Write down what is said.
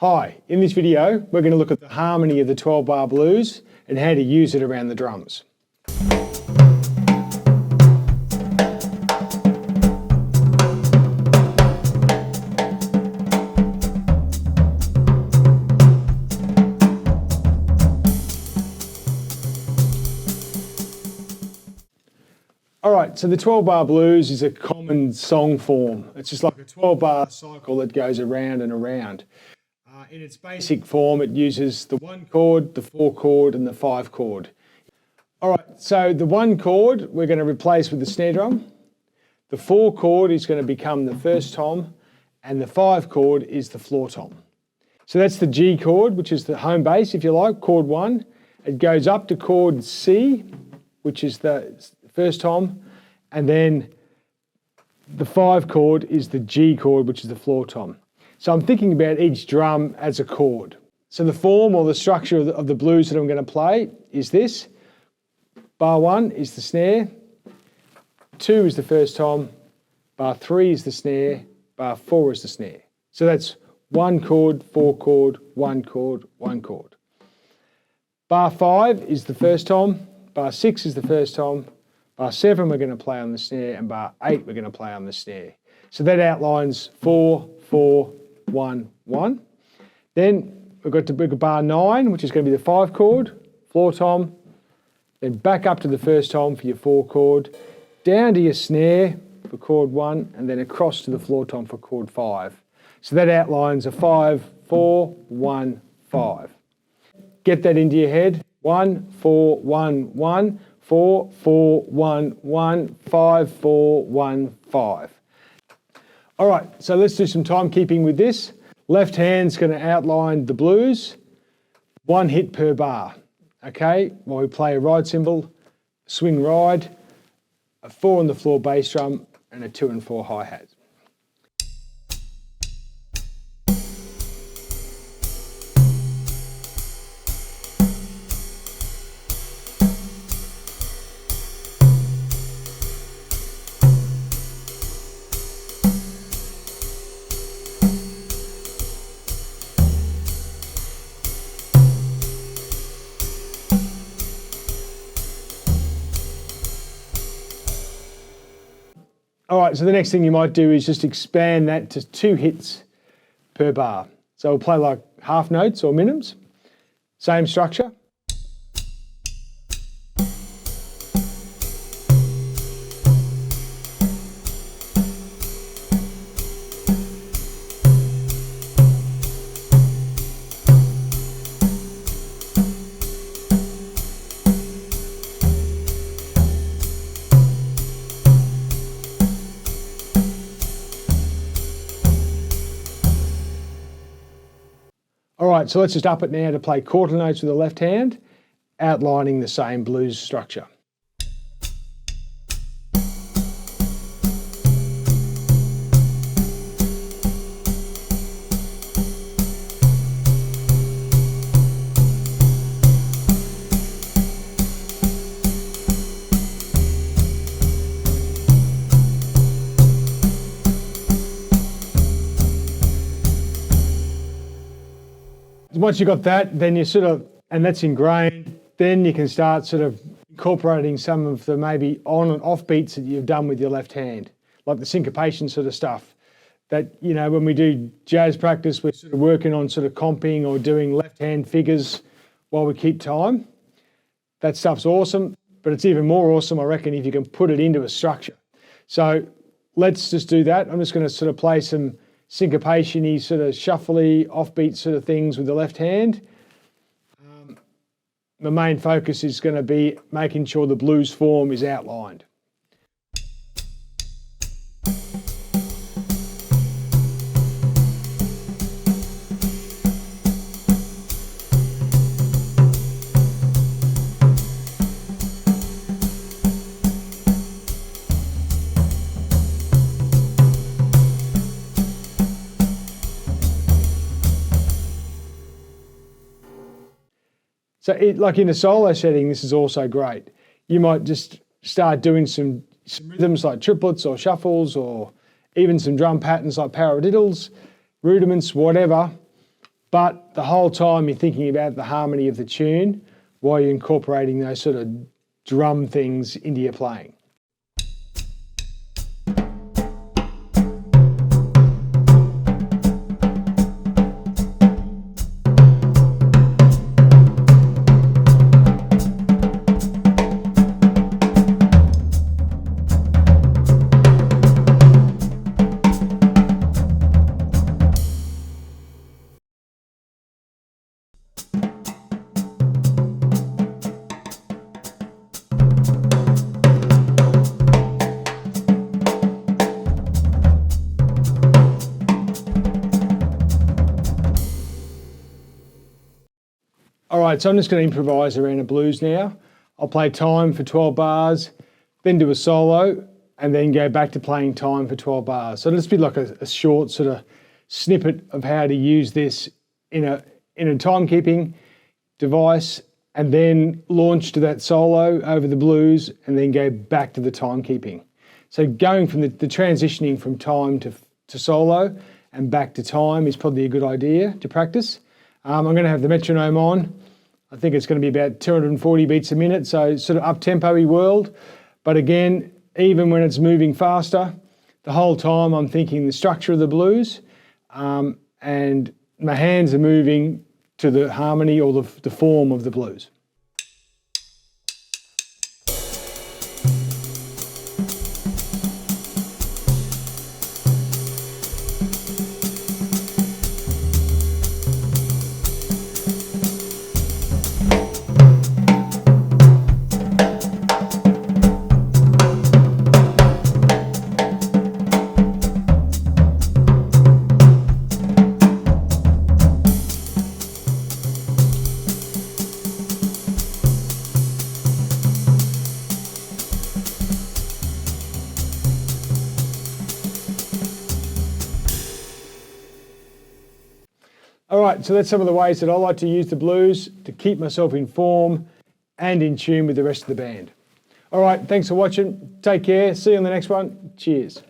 Hi, in this video we're going to look at the harmony of the 12-bar blues and how to use it around the drums. Alright, so the 12-bar blues is a common song form. It's just like a 12-bar cycle that goes around and around. In its basic form, it uses the 1 chord, the 4 chord, and the 5 chord. Alright, so the 1 chord we're going to replace with the snare drum. The 4 chord is going to become the first tom, and the 5 chord is the floor tom. So that's the G chord, which is the home bass, if you like, chord 1. It goes up to chord C, which is the first tom, and then the 5 chord is the G chord, which is the floor tom. So I'm thinking about each drum as a chord. So the form or the structure of the blues that I'm going to play is this. Bar 1 is the snare, 2 is the first tom, bar 3 is the snare, bar 4 is the snare. So that's 1 chord, 4 chord, 1 chord, 1 chord. Bar 5 is the first tom, bar 6 is the first tom, bar 7 we're going to play on the snare, and bar 8 we're going to play on the snare. So that outlines 4, 4, 1, 1. Then we've got bar 9, which is going to be the 5 chord, floor tom, then back up to the first tom for your 4 chord, down to your snare for chord 1, and then across to the floor tom for chord 5. So that outlines a 5, 4, 1, 5. Get that into your head. 1, 4, 1, 1, 4, 4, 1, 1, 5, 4, 1, 5. All right, so let's do some timekeeping with this. Left hand's going to outline the blues, 1 hit per bar. Okay, while we play a ride cymbal, swing ride, a 4 on the floor bass drum, and a 2 and 4 hi-hat. All right, so the next thing you might do is just expand that to 2 hits per bar. So we'll play like half notes or minims, same structure. All right, so let's just up it now to play quarter notes with the left hand, outlining the same blues structure. Once you've got that, then you and that's ingrained, then you can start sort of incorporating some of the maybe on and off beats that you've done with your left hand, like the syncopation sort of stuff. That, you know, when we do jazz practice, we're sort of working on sort of comping or doing left hand figures while we keep time. That stuff's awesome, but it's even more awesome, I reckon, if you can put it into a structure. So let's just do that. I'm just going to sort of play some syncopation-y, sort of shuffly, offbeat sort of things with the left hand. The main focus is going to be making sure the blues form is outlined. So like in a solo setting, this is also great. You might just start doing some rhythms like triplets or shuffles, or even some drum patterns like paradiddles, rudiments, whatever, but the whole time you're thinking about the harmony of the tune while you're incorporating those sort of drum things into your playing. All right, so I'm just going to improvise around a blues now. I'll play time for 12 bars, then do a solo, and then go back to playing time for 12 bars. So it'll just be like a short sort of snippet of how to use this in a timekeeping device, and then launch to that solo over the blues, and then go back to the timekeeping. So going from the transitioning from time to solo and back to time is probably a good idea to practice. I'm going to have the metronome on. I think it's going to be about 240 beats a minute, so sort of up-tempo-y world. But again, even when it's moving faster, the whole time I'm thinking the structure of the blues, and my hands are moving to the harmony or the form of the blues. All right, so that's some of the ways that I like to use the blues to keep myself in form and in tune with the rest of the band. All right, thanks for watching. Take care. See you on the next one. Cheers.